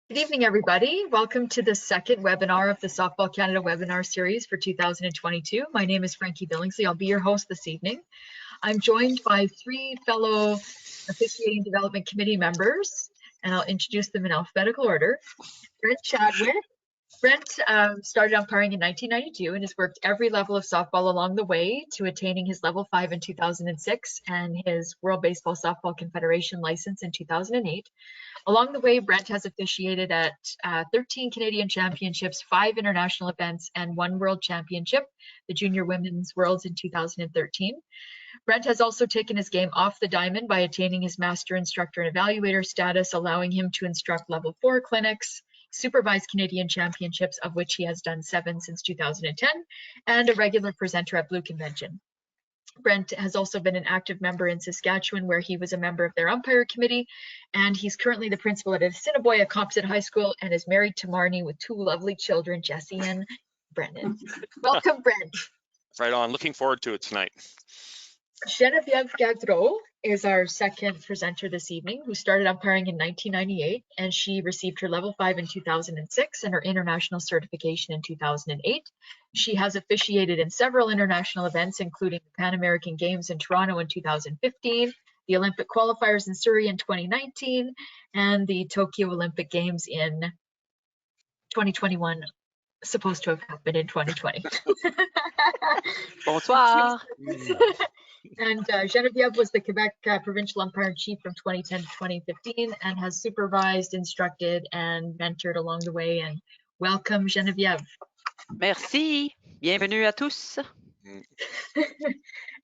Good evening, everybody. Welcome to the second webinar of the Softball Canada webinar series for 2022. My name is Frankie Billingsley. I'll be your host this evening. I'm joined by three fellow officiating development committee members, and I'll introduce them in alphabetical order. Brent Chadwick. Brent started umpiring in 1992 and has worked every level of softball along the way to attaining his level 5 in 2006 and his World Baseball Softball Confederation license in 2008. Along the way, Brent has officiated at 13 Canadian Championships, 5 international events, and 1 World Championship, the Junior Women's Worlds in 2013. Brent has also taken his game off the diamond by attaining his Master Instructor and Evaluator status, allowing him to instruct Level 4 clinics, supervise Canadian Championships, of which he has done 7 since 2010, and a regular presenter at Blue Convention. Brent has also been an active member in Saskatchewan, where he was a member of their umpire committee, and he's currently the principal at Assiniboia Composite High School and is married to Marnie with 2 lovely children, Jesse and Brendan. Welcome, Brent. Right on. Looking forward to it tonight. Genevieve Gaudreau is our second presenter this evening, who started umpiring in 1998, and she received her level 5 in 2006 and her international certification in 2008. She has officiated in several international events, including the Pan American Games in Toronto in 2015, the Olympic qualifiers in Surrey in 2019, and the Tokyo Olympic Games in 2021, supposed to have happened in 2020. Bonsoir. And Genevieve was the Quebec provincial umpire-in-chief from 2010 to 2015 and has supervised, instructed, and mentored along the way. And welcome, Genevieve. Merci. Bienvenue à tous.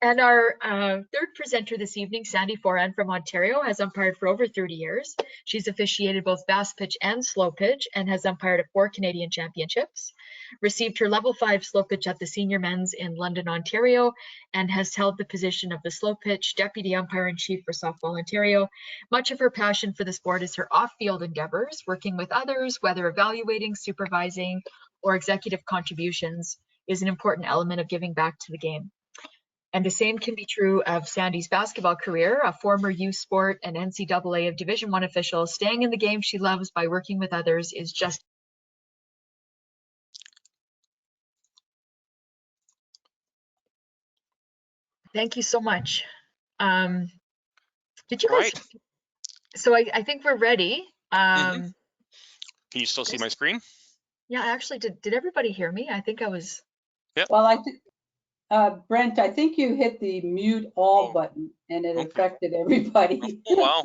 And our third presenter this evening, Sandy Forand from Ontario, has umpired for over 30 years. She's officiated both fast pitch and slow pitch and has umpired at 4 Canadian Championships, received her level 5 slow pitch at the senior men's in London, Ontario, and has held the position of the slow pitch deputy umpire-in-chief for Softball Ontario. Much of her passion for the sport is her off-field endeavors, working with others, whether evaluating, supervising, or executive contributions is an important element of giving back to the game. And the same can be true of Sandy's basketball career, a former youth sport and NCAA of Division I official. Staying in the game she loves by working with others is just. Thank you so much. Did you guys? Right. So I think we're ready. Can you still see my screen? Yeah, actually, did everybody hear me? I think I was. Yep. Well, Brent, I think you hit the mute all button and it affected everybody. Oh, wow.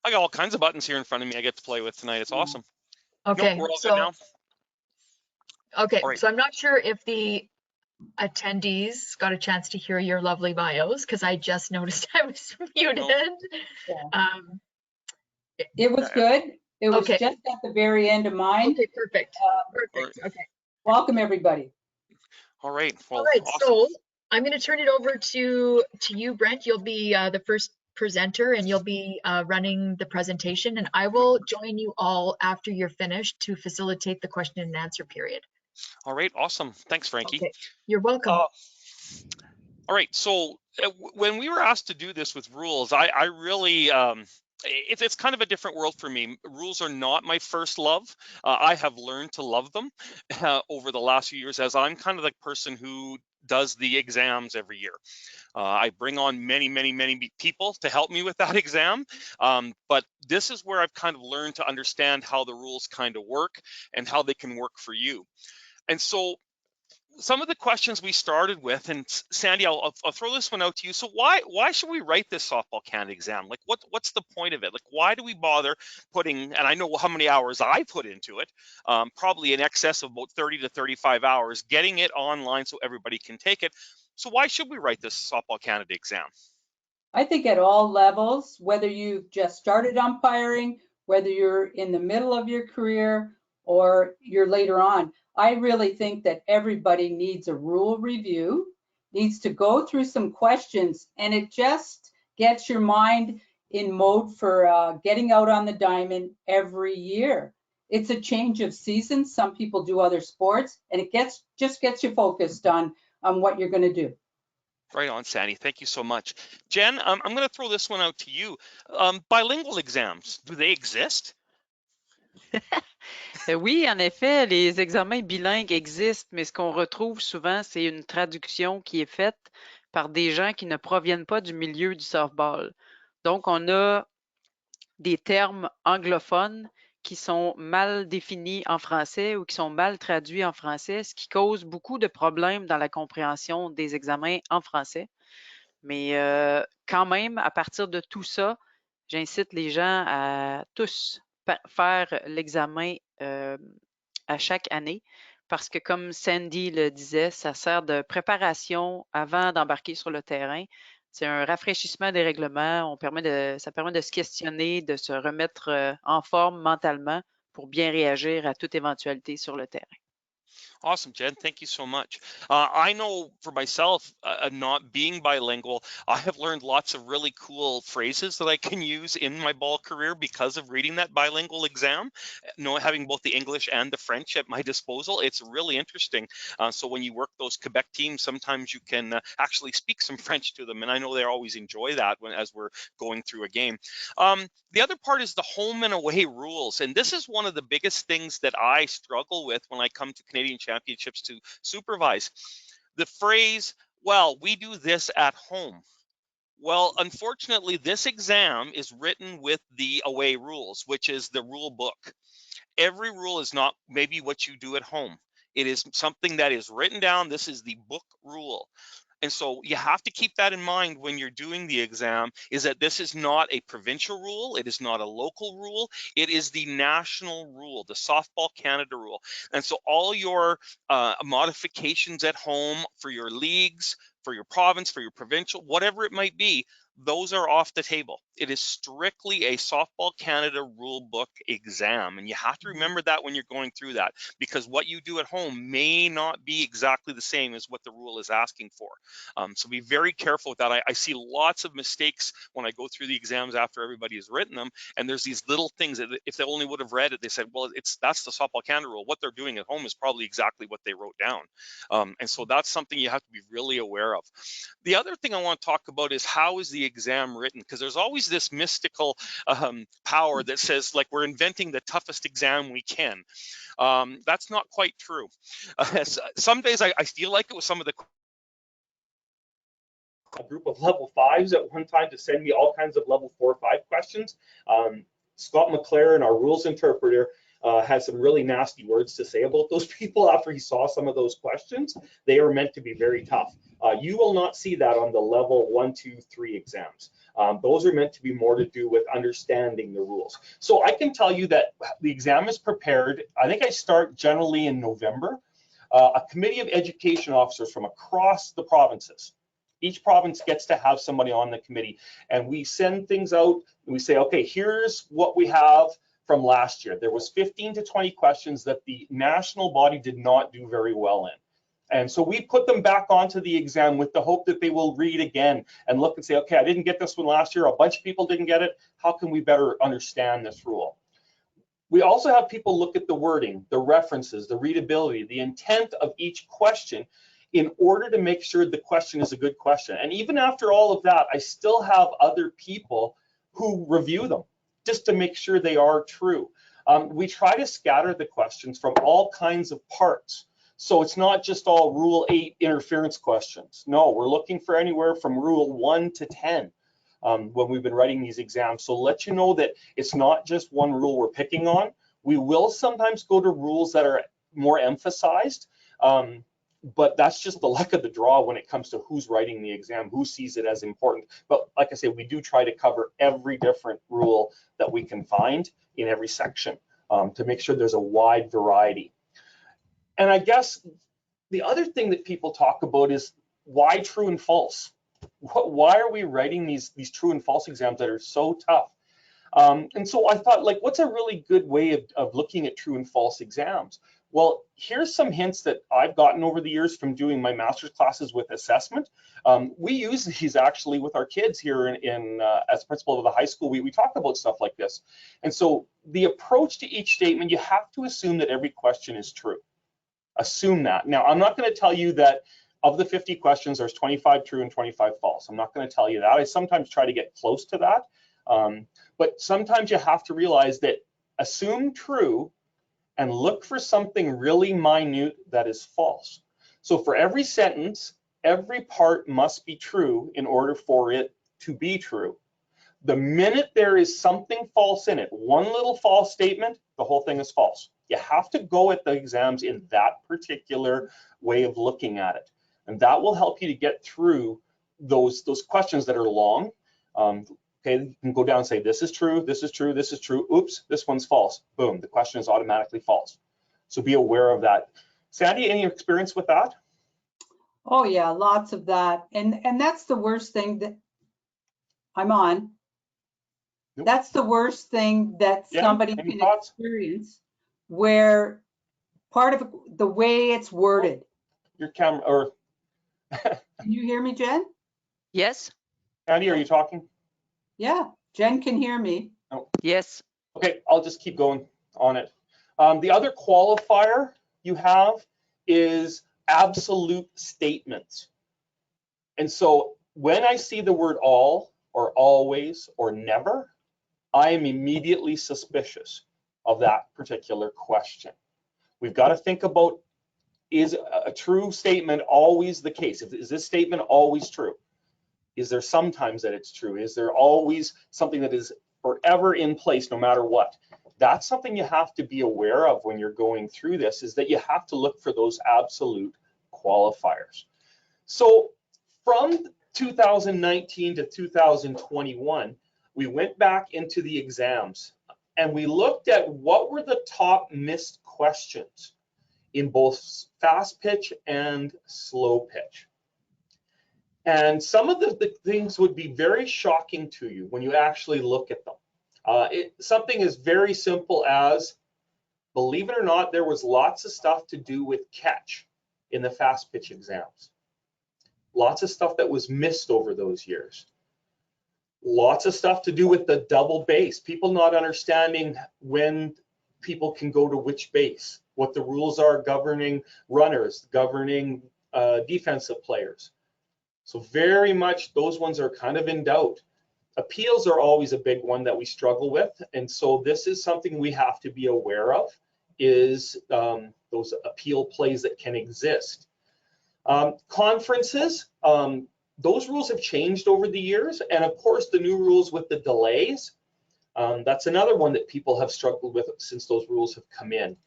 I got all kinds of buttons here in front of me I get to play with tonight. It's awesome. Okay. Nope, we're all good now. Okay, right. So I'm not sure if the attendees got a chance to hear your lovely bios, because I just noticed I was muted. Yeah. It was good. It was Okay. just at the very end of mine. Okay, perfect. Perfect. Okay. Welcome, everybody. All right. Well, All right. awesome. So I'm going to turn it over to you, Brent. You'll be the first presenter, and you'll be running the presentation. And I will join you all after you're finished to facilitate the question and answer period. All right. Awesome. Thanks, Frankie. Okay. You're welcome. All right. So when we were asked to do this with rules, I really it's kind of a different world for me. Rules are not my first love. I have learned to love them over the last few years, as I'm kind of the person who does the exams every year. I bring on many people to help me with that exam. But this is where I've kind of learned to understand how the rules kind of work and how they can work for you. And so some of the questions we started with, and Sandy, I'll throw this one out to you. So why should we write this Softball Canada exam? Like, what's the point of it? Like, why do we bother putting, and I know how many hours I put into it, probably in excess of about 30 to 35 hours, getting it online so everybody can take it. So why should we write this Softball Canada exam? I think at all levels, whether you've just started umpiring, whether you're in the middle of your career or you're later on, I really think that everybody needs a rule review, needs to go through some questions, and it just gets your mind in mode for getting out on the diamond every year. It's a change of season. Some people do other sports, and it just gets you focused on what you're going to do. Right on, Sandy. Thank you so much. Jen, I'm going to throw this one out to you. Bilingual exams, do they exist? Oui, en effet, les examens bilingues existent, mais ce qu'on retrouve souvent, c'est une traduction qui est faite par des gens qui ne proviennent pas du milieu du softball. Donc, on a des termes anglophones qui sont mal définis en français ou qui sont mal traduits en français, ce qui cause beaucoup de problèmes dans la compréhension des examens en français. Mais quand même, à partir de tout ça, j'incite les gens à tous faire l'examen à chaque année parce que, comme Sandy le disait, ça sert de préparation avant d'embarquer sur le terrain. C'est un rafraîchissement des règlements. Ça permet de se questionner, de se remettre en forme mentalement pour bien réagir à toute éventualité sur le terrain. Awesome, Jen. Thank you so much. I know for myself, not being bilingual, I have learned lots of really cool phrases that I can use in my ball career because of reading that bilingual exam. Having both the English and the French at my disposal, it's really interesting. So when you work those Quebec teams, sometimes you can actually speak some French to them, and I know they always enjoy that as we're going through a game. The other part is the home and away rules. And this is one of the biggest things that I struggle with when I come to Canadian Championships to supervise. The phrase, well, we do this at home. Well, unfortunately, this exam is written with the away rules, which is the rule book. Every rule is not maybe what you do at home. It is something that is written down. This is the book rule. And so you have to keep that in mind when you're doing the exam, is that this is not a provincial rule. It is not a local rule. It is the national rule, the Softball Canada rule. And so all your modifications at home for your leagues, for your province, for your provincial, whatever it might be, those are off the table. It is strictly a Softball Canada rule book exam. And you have to remember that when you're going through that, because what you do at home may not be exactly the same as what the rule is asking for. So be very careful with that. I see lots of mistakes when I go through the exams after everybody has written them. And there's these little things that if they only would have read it, they said, well, that's the Softball Canada rule. What they're doing at home is probably exactly what they wrote down. And so that's something you have to be really aware of. The other thing I want to talk about is how is the exam written? Because there's always this mystical power that says, like, we're inventing the toughest exam we can. That's not quite true. Some days I feel like it was some of the a group of level 5s at one time to send me all kinds of level 4 or 5 questions. Scott McLaren, our rules interpreter, has some really nasty words to say about those people after he saw some of those questions. They are meant to be very tough. You will not see that on the level 1, 2, 3 exams. Those are meant to be more to do with understanding the rules. So I can tell you that the exam is prepared. I think I start generally in November. A committee of education officers from across the provinces. Each province gets to have somebody on the committee, and we send things out and we say, okay, here's what we have from last year. There was 15 to 20 questions that the national body did not do very well in. And so we put them back onto the exam with the hope that they will read again and look and say, okay, I didn't get this one last year. A bunch of people didn't get it. How can we better understand this rule? We also have people look at the wording, the references, the readability, the intent of each question in order to make sure the question is a good question. And even after all of that, I still have other people who review them just to make sure they are true. We try to scatter the questions from all kinds of parts. So it's not just all Rule 8 interference questions. No, we're looking for anywhere from Rule 1 to 10 when we've been writing these exams. So let you know that it's not just one rule we're picking on. We will sometimes go to rules that are more emphasized. But that's just the luck of the draw when it comes to who's writing the exam, who sees it as important. But like I say, we do try to cover every different rule that we can find in every section to make sure there's a wide variety. And I guess the other thing that people talk about is why true and false? Why are we writing these true and false exams that are so tough? And so I thought, like, what's a really good way of looking at true and false exams? Well, here's some hints that I've gotten over the years from doing my master's classes with assessment. We use these actually with our kids here as principal of the high school. We talk about stuff like this. And so the approach to each statement, you have to assume that every question is true. Assume that. Now, I'm not going to tell you that of the 50 questions, there's 25 true and 25 false. I'm not going to tell you that. I sometimes try to get close to that. But sometimes you have to realize that assume true, and look for something really minute that is false. So for every sentence, every part must be true in order for it to be true. The minute there is something false in it, one little false statement, the whole thing is false. You have to go at the exams in that particular way of looking at it. And that will help you to get through those questions that are long. Okay, you can go down and say, this is true, this is true, this is true. Oops, this one's false. Boom, the question is automatically false. So be aware of that. Sandy, any experience with that? Oh yeah, lots of that. And that's the worst thing that I'm on. Nope. That's the worst thing that somebody can experience, where part of the way it's worded. Your camera, or Can you hear me, Jen? Yes. Andy, are you talking? Yeah, Jen can hear me. Oh. Yes. Okay, I'll just keep going on it. The other qualifier you have is absolute statements. And so when I see the word all or always or never, I am immediately suspicious of that particular question. We've got to think about, is a true statement always the case? Is this statement always true? Is there sometimes that it's true? Is there always something that is forever in place no matter what? That's something you have to be aware of when you're going through this, is that you have to look for those absolute qualifiers. So from 2019 to 2021, we went back into the exams and we looked at what were the top missed questions in both fast pitch and slow pitch. And some of the things would be very shocking to you when you actually look at them. Something as very simple as, believe it or not, there was lots of stuff to do with catch in the fast pitch exams. Lots of stuff that was missed over those years. Lots of stuff to do with the double base. People not understanding when people can go to which base, what the rules are governing runners, governing defensive players. So very much those ones are kind of in doubt. Appeals are always a big one that we struggle with. And so this is something we have to be aware of, is those appeal plays that can exist. Conferences, those rules have changed over the years. And of course, the new rules with the delays, that's another one that people have struggled with since those rules have come in.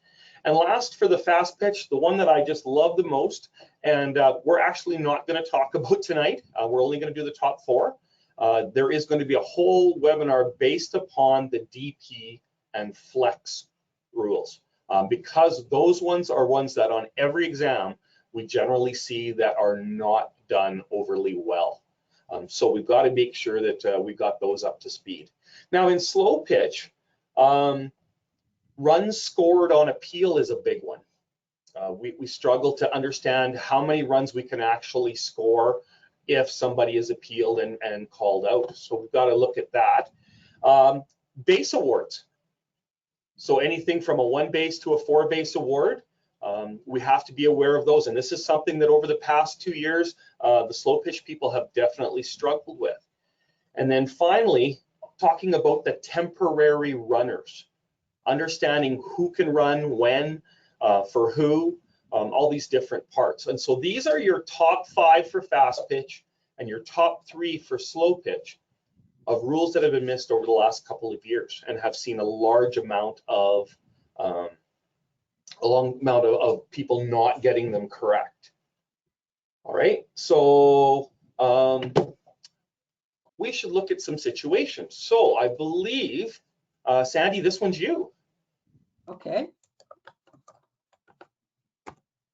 And last, for the fast pitch, the one that I just love the most, and we're actually not going to talk about tonight. We're only going to do the top four. There is going to be a whole webinar based upon the DP and flex rules, because those ones are ones that on every exam we generally see that are not done overly well. So we've got to make sure that we've got those up to speed. Now in slow pitch, runs scored on appeal is a big one. We struggle to understand how many runs we can actually score if somebody is appealed and called out. So we've got to look at that. Base awards. So anything from a 1 base to a 4 base award, we have to be aware of those. And this is something that over the past 2 years, the slow pitch people have definitely struggled with. And then finally, talking about the temporary runners, understanding who can run when, for who, all these different parts. And so these are your top 5 for fast pitch and your top 3 for slow pitch of rules that have been missed over the last couple of years and have seen a large amount of people not getting them correct. All right, so we should look at some situations. So I believe, Sandy, this one's you. Okay.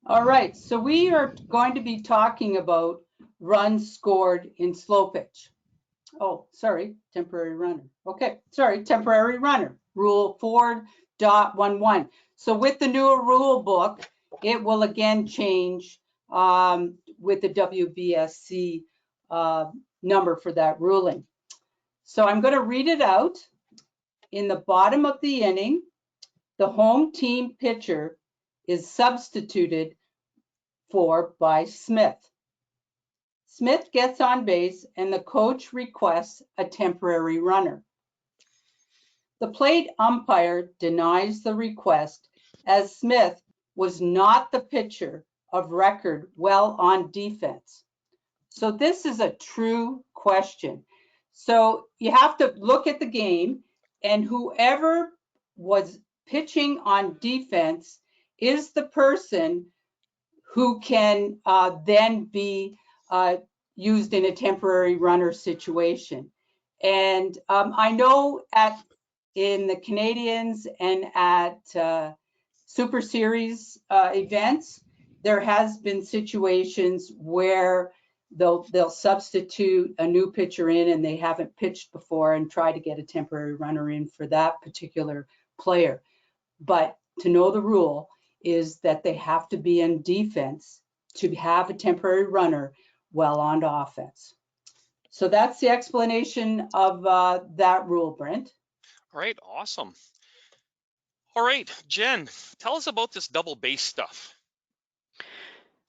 All right, so we are going to be talking about runs scored in slow pitch. Oh, sorry, temporary runner. Okay, sorry, temporary runner, rule 4.11. So with the newer rule book, it will again change with the WBSC number for that ruling. So I'm going to read it out. In the bottom of the inning, the home team pitcher is substituted for by Smith. Smith gets on base and the coach requests a temporary runner. The plate umpire denies the request as Smith was not the pitcher of record well on defense. So this is a true question. So you have to look at the game, and whoever was pitching on defense is the person who can then be used in a temporary runner situation. And I know in the Canadians and at Super Series events, there has been situations where they'll substitute a new pitcher in and they haven't pitched before and try to get a temporary runner in for that particular player. But to know the rule is that they have to be in defense to have a temporary runner well onto offense. So that's the explanation of that rule, Brent. All right, awesome. All right, Jen, tell us about this double base stuff.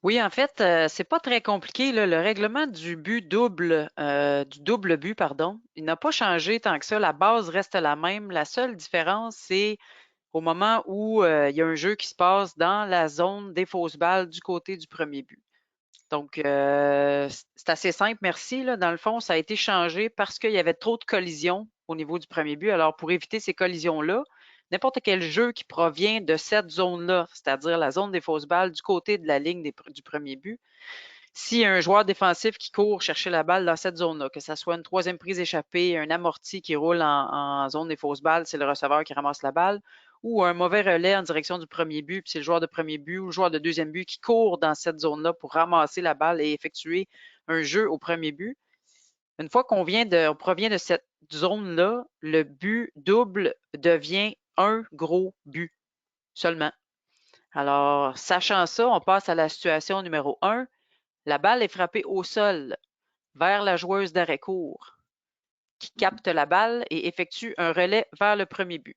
Oui, en fait, c'est pas très compliqué, là. Le règlement du double but, pardon, il n'a pas changé tant que ça. La base reste la même. La seule différence, c'est au moment où il y a un jeu qui se passe dans la zone des fausses balles du côté du premier but. Donc, c'est assez simple, merci. Là. Dans le fond, ça a été changé parce qu'il y avait trop de collisions au niveau du premier but. Alors, pour éviter ces collisions-là, n'importe quel jeu qui provient de cette zone-là, c'est-à-dire la zone des fausses balles du côté de la ligne du premier but, s'il y a un joueur défensif qui court chercher la balle dans cette zone-là, que ce soit une troisième prise échappée, un amorti qui roule en zone des fausses balles, c'est le receveur qui ramasse la balle, ou un mauvais relais en direction du premier but, puis c'est le joueur de premier but ou le joueur de deuxième but qui court dans cette zone-là pour ramasser la balle et effectuer un jeu au premier but. Une fois qu'on provient de cette zone-là, le but double devient un gros but seulement. Alors, sachant ça, on passe à la situation numéro 1. La balle est frappée au sol vers la joueuse d'arrêt-court qui capte la balle et effectue un relais vers le premier but.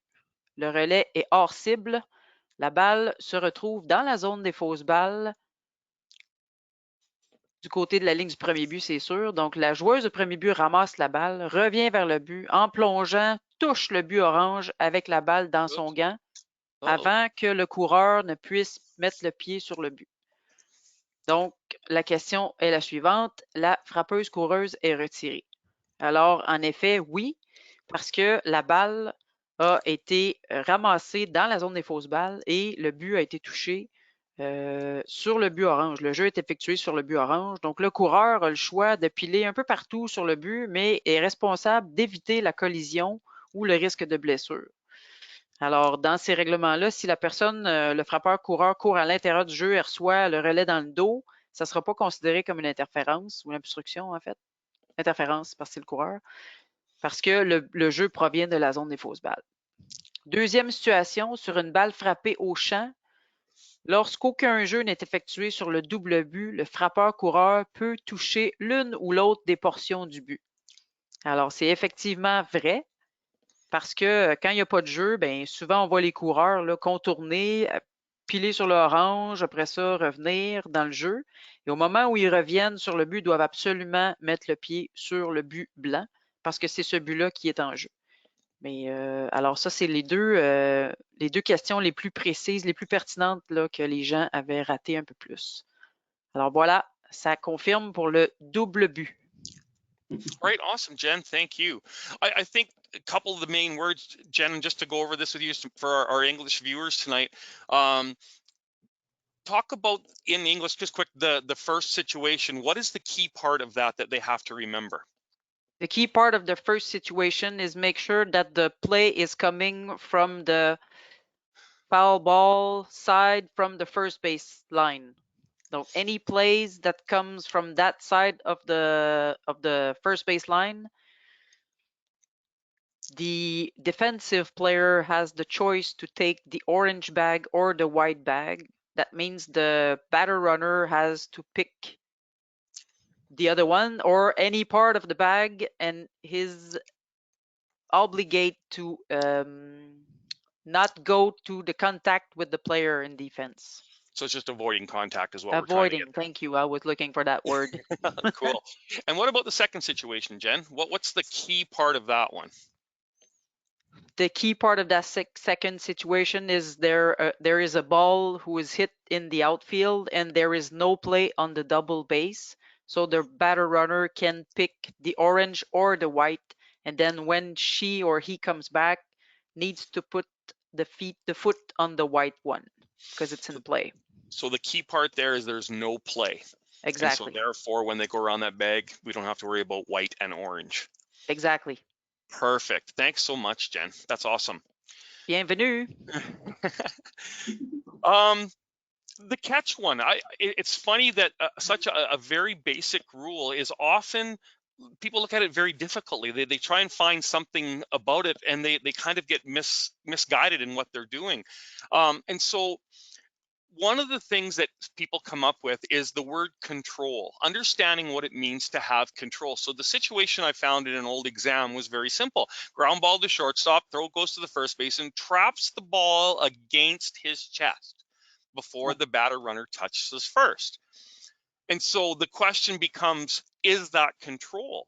Le relais est hors cible. La balle se retrouve dans la zone des fausses balles du côté de la ligne du premier but, c'est sûr. Donc, la joueuse de premier but ramasse la balle, revient vers le but, en plongeant, touche le but orange avec la balle dans son gant avant que le coureur ne puisse mettre le pied sur le but. Donc, la question est la suivante. La frappeuse coureuse est retirée. Alors, en effet, oui, parce que la balle a été ramassée dans la zone des fausses balles et le but a été touché sur le but orange. Le jeu est effectué sur le but orange. Donc, le coureur a le choix de piler un peu partout sur le but, mais est responsable d'éviter la collision ou le risque de blessure. Alors, dans ces règlements-là, si la personne, le frappeur-coureur, court à l'intérieur du jeu et reçoit le relais dans le dos, ça ne sera pas considéré comme une interférence ou une obstruction, en fait. Interférence parce que c'est le coureur, parce que le jeu provient de la zone des fausses balles. Deuxième situation, sur une balle frappée au champ, lorsqu'aucun jeu n'est effectué sur le double but, le frappeur-coureur peut toucher l'une ou l'autre des portions du but. Alors, c'est effectivement vrai, parce que quand il n'y a pas de jeu, bien, souvent on voit les coureurs là, contourner, piler sur l'orange, après ça revenir dans le jeu. Et au moment où ils reviennent sur le but, ils doivent absolument mettre le pied sur le but blanc parce que c'est ce but-là qui est en jeu. Mais alors ça, c'est les deux questions les plus précises, les plus pertinentes là, que les gens avaient ratées un peu plus. Alors voilà, ça confirme pour le double but. Right, awesome, Jen. Thank you. I think a couple of the main words, Jen, just to go over this with you for our English viewers tonight. Talk about in English, just quick, the first situation. What is the key part of that they have to remember? The key part of the first situation is make sure that the play is coming from the foul ball side from the first base line. So any plays that comes from that side of the first base line, the defensive player has the choice to take the orange bag or the white bag. That means the batter runner has to pick the other one or any part of the bag, and he's obligate to not go to the contact with the player in defense. So it's just avoiding contact is what avoiding, we're trying to get. Thank you. I was looking for that word. Cool. And what about the second situation, Jen? What's the key part of that one? the key part of that second situation is there is a ball who is hit in the outfield and there is no play on the double base. So the batter runner can pick the orange or the white, and then when she or he comes back, needs to put the foot on the white one because it's in play. So the key part there is there's no play. Exactly. And so therefore, when they go around that bag, we don't have to worry about white and orange. Exactly. Perfect. Thanks so much, Jen. That's awesome. Bienvenue. The catch one, it's funny that such a very basic rule is often, people look at it very difficultly. They try and find something about it, and they kind of get misguided in what they're doing. And so one of the things that people come up with is the word control, understanding what it means to have control. So the situation I found in an old exam was very simple. Ground ball to shortstop, throw goes to the first baseman, traps the ball against his chest before the batter runner touches first. And so the question becomes, is that control?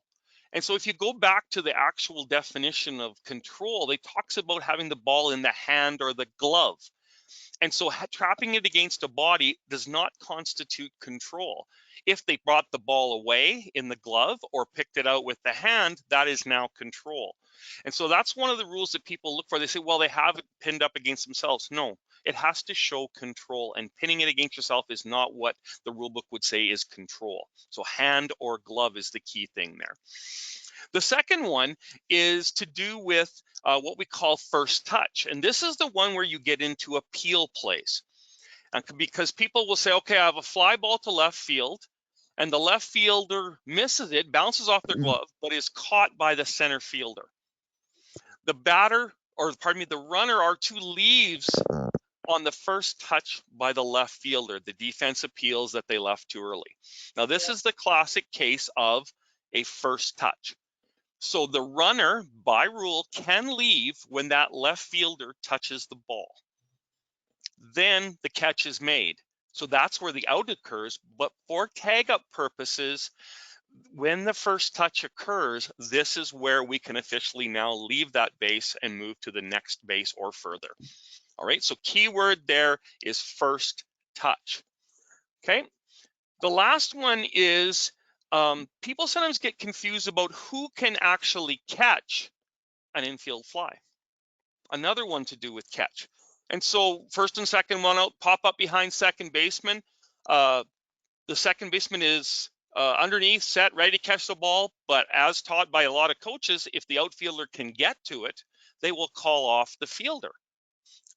And so if you go back to the actual definition of control, it talks about having the ball in the hand or the glove. And so trapping it against a body does not constitute control. If they brought the ball away in the glove or picked it out with the hand, that is now control. And so that's one of the rules that people look for. They say, well, they have it pinned up against themselves. No, it has to show control, and pinning it against yourself is not what the rule book would say is control. So hand or glove is the key thing there. The second one is to do with what we call first touch. And this is the one where you get into appeal plays. Because people will say, okay, I have a fly ball to left field, and the left fielder misses it, bounces off their glove, but is caught by the center fielder. The batter, or pardon me, the runner R2 leaves on the first touch by the left fielder. The defense appeals that they left too early. Now, this is the classic case of a first touch. So the runner, by rule, can leave when that left fielder touches the ball. Then the catch is made. So that's where the out occurs. But for tag-up purposes, when the first touch occurs, this is where we can officially now leave that base and move to the next base or further. All right, so keyword there is first touch. Okay, the last one is people sometimes get confused about who can actually catch an infield fly. Another one to do with catch. And so first and second one out, pop up behind second baseman. The second baseman is underneath, set, ready to catch the ball. But as taught by a lot of coaches, if the outfielder can get to it, they will call off the fielder.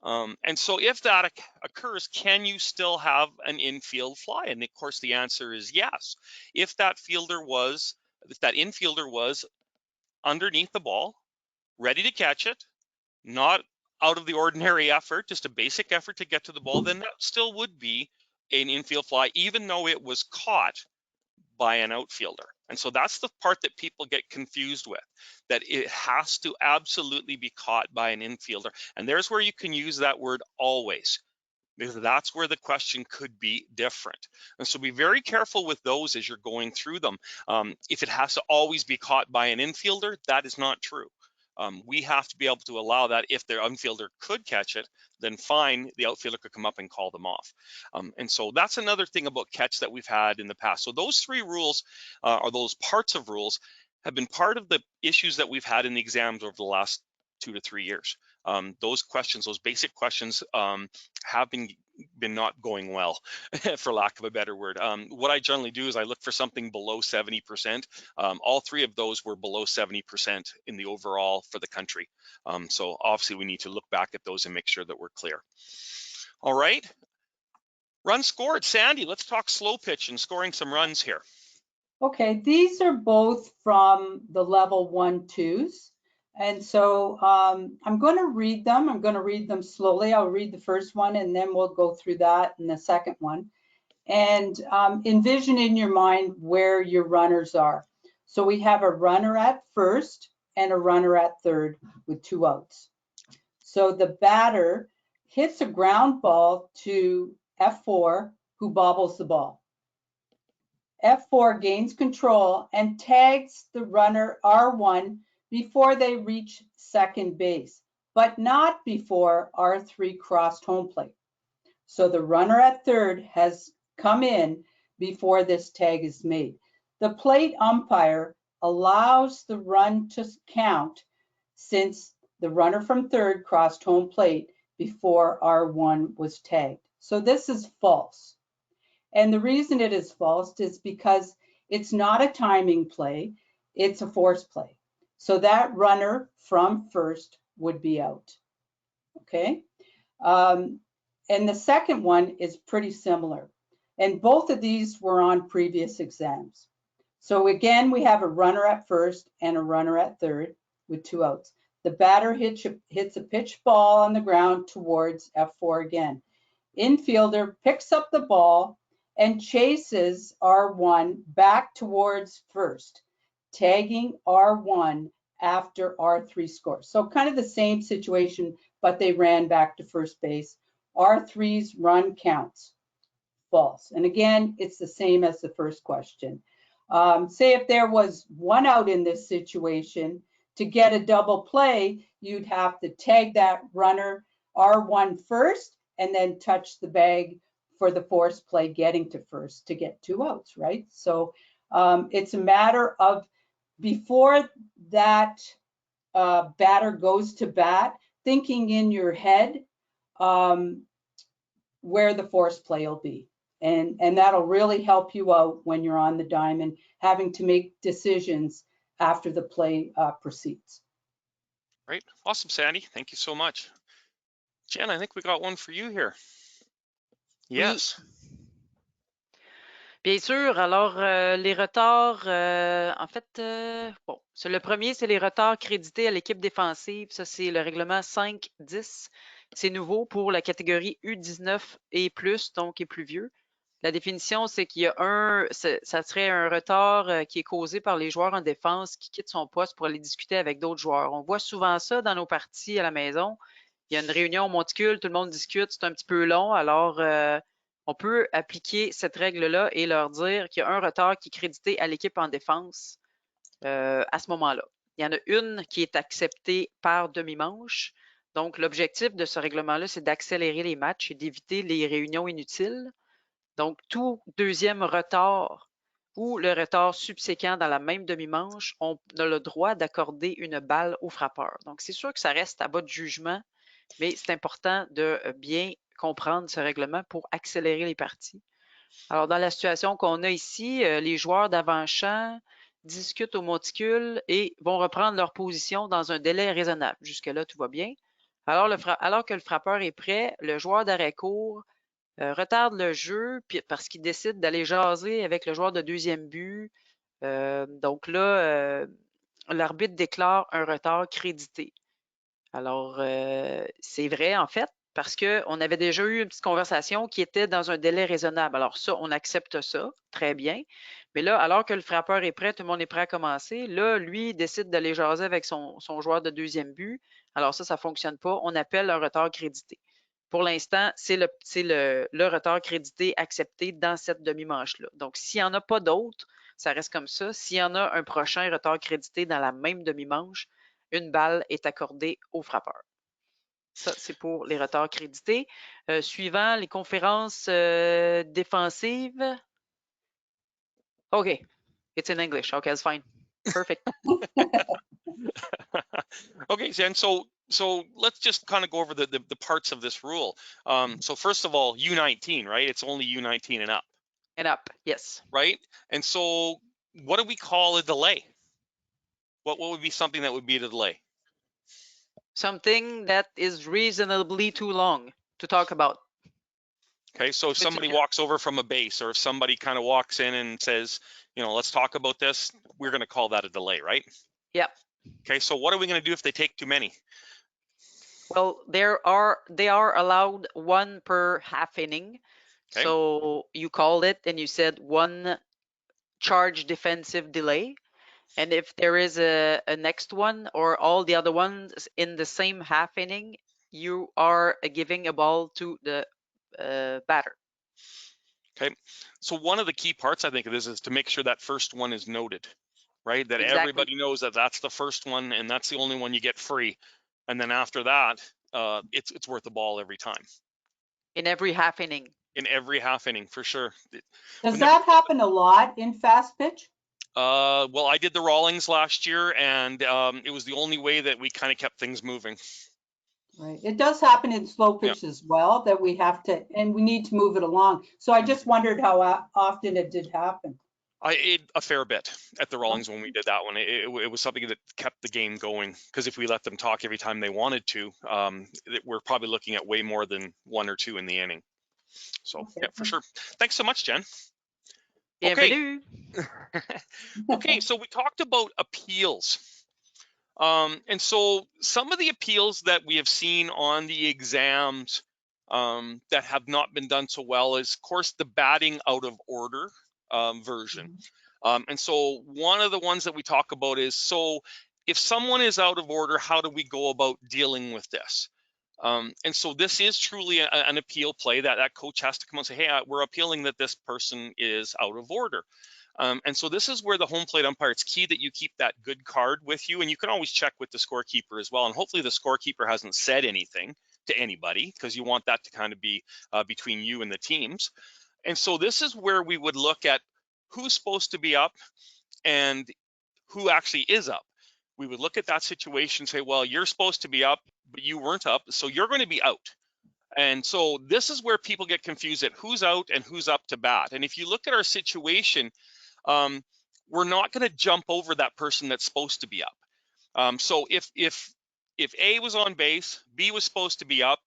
And so if that occurs, can you still have an infield fly? And of course, the answer is yes. If that infielder was underneath the ball, ready to catch it, not out of the ordinary effort, just a basic effort to get to the ball, then that still would be an infield fly, even though it was caught by an outfielder. And so that's the part that people get confused with, that it has to absolutely be caught by an infielder. And there's where you can use that word always, because that's where the question could be different. And so be very careful with those as you're going through them. If it has to always be caught by an infielder, that is not true. We have to be able to allow that. If the infielder could catch it, then fine, the outfielder could come up and call them off. And so that's another thing about catch that we've had in the past. So those three rules, or those parts of rules, have been part of the issues that we've had in the exams over the last 2 to 3 years. Those questions, those basic questions, have been not going well, for lack of a better word. What I generally do is I look for something below 70%. All three of those were below 70% in the overall for the country. So obviously we need to look back at those and make sure that we're clear. All right, run scored. Sandy, let's talk slow pitch and scoring some runs here. Okay, these are both from the level 1-2s. And so I'm going to read them. I'm going to read them slowly. I'll read the first one and then we'll go through that and the second one. And envision in your mind where your runners are. So we have a runner at first and a runner at third with 2 outs. So the batter hits a ground ball to F4, who bobbles the ball. F4 gains control and tags the runner R1 before they reach second base. but not before R3 crossed home plate. So the runner at third has come in before this tag is made. The plate umpire allows the run to count since the runner from third crossed home plate before R1 was tagged. So this is false. And the reason it is false is because it's not a timing play, it's a force play. So that runner from first would be out, okay? And the second one is pretty similar. And both of these were on previous exams. So again, we have a runner at first and a runner at third with 2 outs. The batter hits a pitch ball on the ground towards F4 again. Infielder picks up the ball and chases R1 back towards first, tagging R1 after R3 scores. So kind of the same situation, but they ran back to first base. R3's run counts. False. And again, it's the same as the first question. Say if there was 1 out in this situation, to get a double play, you'd have to tag that runner R1 first and then touch the bag for the force play getting to first to get 2 outs, right? So it's a matter of before that batter goes to bat, thinking in your head where the force play will be. And that'll really help you out when you're on the diamond, having to make decisions after the play proceeds. Great. Awesome, Sandy. Thank you so much. Jen, I think we got one for you here. Yes. Oui. Bien sûr. Alors, les retards, en fait, bon, le premier, c'est les retards crédités à l'équipe défensive. Ça, c'est le règlement 5-10. C'est nouveau pour la catégorie U19 et plus, donc et plus vieux. La définition, c'est qu'il y a ça serait un retard qui est causé par les joueurs en défense qui quittent son poste pour aller discuter avec d'autres joueurs. On voit souvent ça dans nos parties à la maison. Il y a une réunion au monticule, tout le monde discute, c'est un petit peu long, alors on peut appliquer cette règle-là et leur dire qu'il y a un retard qui est crédité à l'équipe en défense à ce moment-là. Il y en a une qui est acceptée par demi-manche. Donc, l'objectif de ce règlement-là, c'est d'accélérer les matchs et d'éviter les réunions inutiles. Donc, tout deuxième retard ou le retard subséquent dans la même demi-manche, on a le droit d'accorder une balle au frappeur. Donc, c'est sûr que ça reste à votre jugement, mais c'est important de bien comprendre ce règlement pour accélérer les parties. Alors, dans la situation qu'on a ici, les joueurs d'avant-champ discutent au monticule et vont reprendre leur position dans un délai raisonnable. Jusque-là, tout va bien. Alors que le frappeur est prêt, le joueur d'arrêt-court retarde le jeu parce qu'il décide d'aller jaser avec le joueur de deuxième but. Donc là, l'arbitre déclare un retard crédité. Alors, c'est vrai en fait, parce qu'on avait déjà eu une petite conversation qui était dans un délai raisonnable. Alors ça, on accepte ça, très bien. Mais là, alors que le frappeur est prêt, tout le monde est prêt à commencer, là, lui, il décide d'aller jaser avec son joueur de deuxième but. Alors ça ne fonctionne pas. On appelle un retard crédité. Pour l'instant, c'est le retard crédité accepté dans cette demi-manche-là. Donc, s'il n'y en a pas d'autres, ça reste comme ça. S'il y en a un prochain retard crédité dans la même demi-manche, une balle est accordée au frappeur. Ça, c'est pour les retards crédités. Suivant, les conférences défensives. OK. It's in English. Okay, that's fine. Perfect. Okay, Jen, so let's just kind of go over the parts of this rule. So first of all, U19, right? It's only U19 and up. And up, yes. Right? And so what do we call a delay? What would be something that would be a delay? Something that is reasonably too long to talk about. Okay, so if somebody walks over from a base, or if somebody kind of walks in and says, you know, let's talk about this, we're going to call that a delay, right? Yep. Okay, so what are we going to do if they take too many? Well, they are allowed 1 per half inning. Okay. So you called it and you said 1 charge defensive delay. And if there is a next one or all the other ones in the same half inning, you are giving a ball to the batter. Okay, so one of the key parts I think of this is to make sure that first one is noted, right? That exactly. Everybody knows that that's the first one and that's the only one you get free. And then after that, it's worth the ball every time. In every half inning. In every half inning, for sure. Does that happen a lot in fast pitch? Well, I did the Rawlings last year, and it was the only way that we kind of kept things moving. Right. It does happen in slow pitch as well, that we have to, and we need to move it along. So I just wondered how often it did happen. A fair bit at the Rawlings when we did that one. It was something that kept the game going, because if we let them talk every time they wanted to, we're probably looking at way more than 1 or 2 in the inning. So yeah, for sure. Thanks so much, Jen. Okay. Okay, so we talked about appeals. And so some of the appeals that we have seen on the exams that have not been done so well is, of course, the batting out of order version. And so one of the ones that we talk about is, so if someone is out of order, how do we go about dealing with this? And so this is truly an appeal play that coach has to come and say, hey, we're appealing that this person is out of order. And so this is where the home plate umpire, it's key that you keep that good card with you, and you can always check with the scorekeeper as well. And hopefully the scorekeeper hasn't said anything to anybody, because you want that to kind of be between you and the teams. And so this is where we would look at who's supposed to be up and who actually is up. We would look at that situation and say, well, you're supposed to be up, but you weren't up, so you're going to be out. And so this is where people get confused at who's out and who's up to bat. And if you look at our situation, we're not going to jump over that person that's supposed to be up. So if A was on base, B was supposed to be up,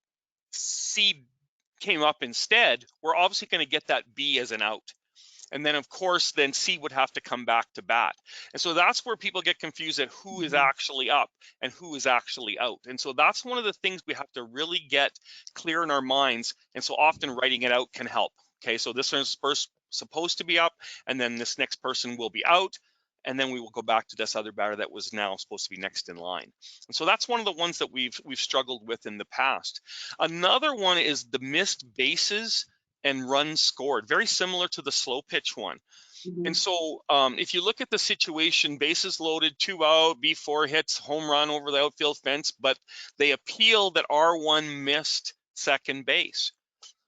C came up instead, we're obviously going to get that B as an out. And then, of course, then C would have to come back to bat. And so that's where people get confused at who is actually up and who is actually out. And so that's one of the things we have to really get clear in our minds. And so often writing it out can help. Okay, so this is first supposed to be up, and then this next person will be out. And then we will go back to this other batter that was now supposed to be next in line. And so that's one of the ones that we've struggled with in the past. Another one is the missed bases and runs scored, very similar to the slow pitch one. And so if you look at the situation, bases loaded, 2 out, B4 hits, home run over the outfield fence, but they appeal that R1 missed second base.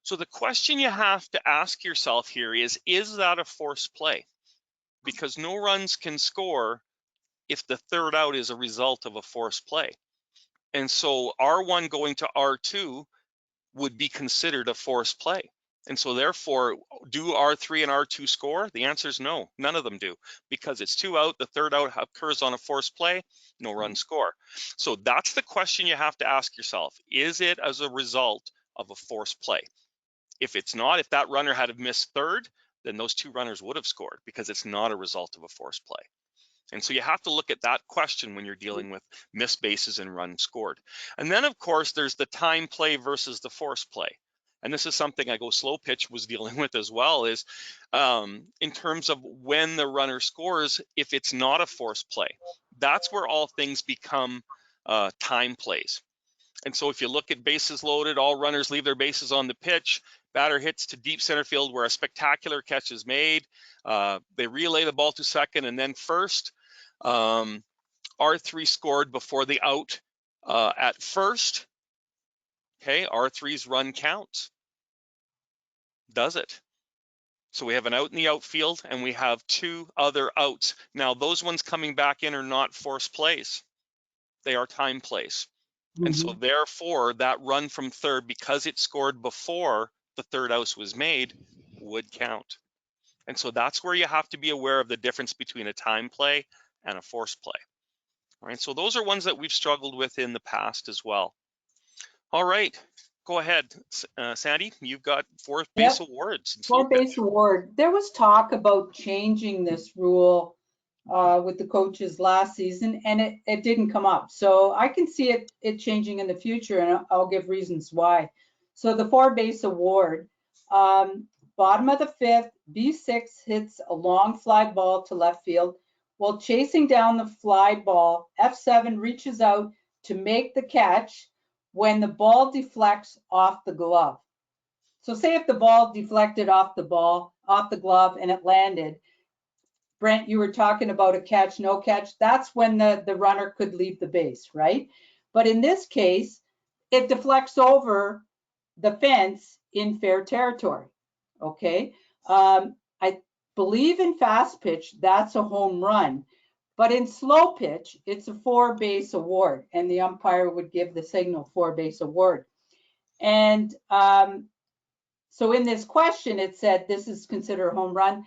So the question you have to ask yourself here is that a forced play? Because no runs can score if the third out is a result of a forced play. And so R1 going to R2 would be considered a forced play. And so therefore, do R3 and R2 score? The answer is no, none of them do, because it's 2 out, the third out occurs on a forced play, no run score. So that's the question you have to ask yourself. Is it as a result of a forced play? If it's not, if that runner had missed third, then those 2 runners would have scored, because it's not a result of a forced play. And so you have to look at that question when you're dealing with missed bases and runs scored. And then, of course, there's the time play versus the forced play. And this is something I go slow pitch was dealing with as well, is in terms of when the runner scores, if it's not a forced play, that's where all things become time plays. And so if you look at bases loaded, all runners leave their bases on the pitch, batter hits to deep center field where a spectacular catch is made. They relay the ball to second and then first. R3 scored before the out at first. Okay, R3's run counts. Does it? So we have an out in the outfield and we have 2 other outs. Now those ones coming back in are not forced plays. They are time plays. And so therefore that run from third, because it scored before the third out was made, would count. And so that's where you have to be aware of the difference between a time play and a forced play. All right, so those are ones that we've struggled with in the past as well. All right, go ahead, Sandy. You've got fourth base awards. Fourth base award. There was talk about changing this rule with the coaches last season, and it didn't come up. So I can see it changing in the future, and I'll give reasons why. So the four base award, bottom of the 5th, B6 hits a long fly ball to left field. While chasing down the fly ball, F7 reaches out to make the catch when the ball deflects off the glove. So say if the ball deflected off the glove and it landed, Brent, you were talking about a catch, no catch. That's when the runner could leave the base, right? But in this case, it deflects over the fence in fair territory. Okay. I believe in fast pitch, that's a home run. But in slow pitch, it's a 4-base award, and the umpire would give the signal 4-base award. And so in this question, it said this is considered a home run.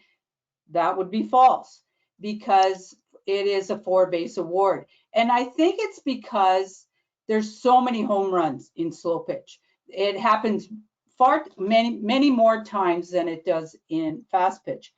That would be false because it is a 4-base award. And I think it's because there's so many home runs in slow pitch. It happens many more times than it does in fast pitch.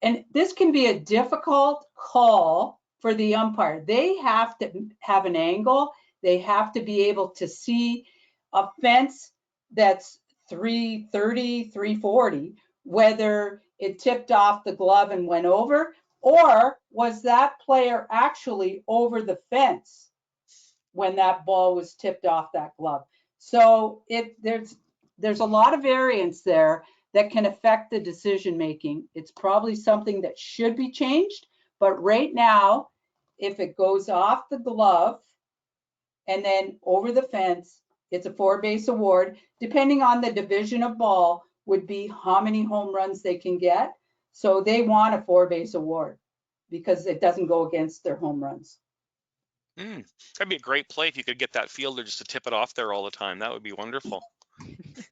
And this can be a difficult call for the umpire. They have to have an angle. They have to be able to see a fence that's 330, 340, whether it tipped off the glove and went over, or was that player actually over the fence when that ball was tipped off that glove. So there's a lot of variance there that can affect the decision making. It's probably something that should be changed, but right now, if it goes off the glove and then over the fence, it's a 4-base award. Depending on the division of ball would be how many home runs they can get. So they want a 4-base award because it doesn't go against their home runs. That'd be a great play if you could get that fielder just to tip it off there all the time. That would be wonderful.